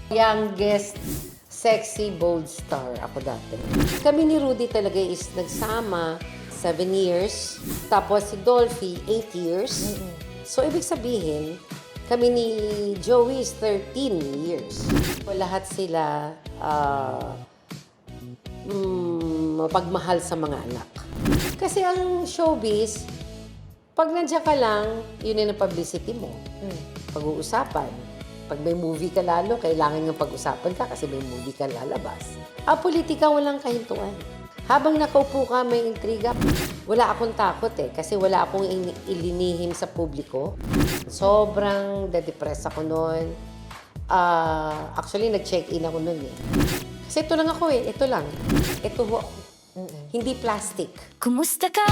Youngest sexy bold star ako dati. Kami ni Rudy talaga is nagsama 7 years. Tapos si Dolphy, 8 years. So, ibig sabihin, kami ni Joey is 13 years. Lahat sila mapagmahal sa mga anak. Kasi ang showbiz, pag nandiyan ka lang, yun ang publicity mo. Pag-uusapan. Pag may movie ka lalo, kailangan yung pag-usapan ka kasi may movie ka lalabas. Politika, walang kahintuan. Habang nakaupo ka, may intriga. Wala akong takot kasi wala akong ilinihim sa publiko. Sobrang de-depress ako noon. Actually, nag-check-in ako noon Kasi ito lang ako ito lang. Ito ho. Hindi plastic. Kumusta ka?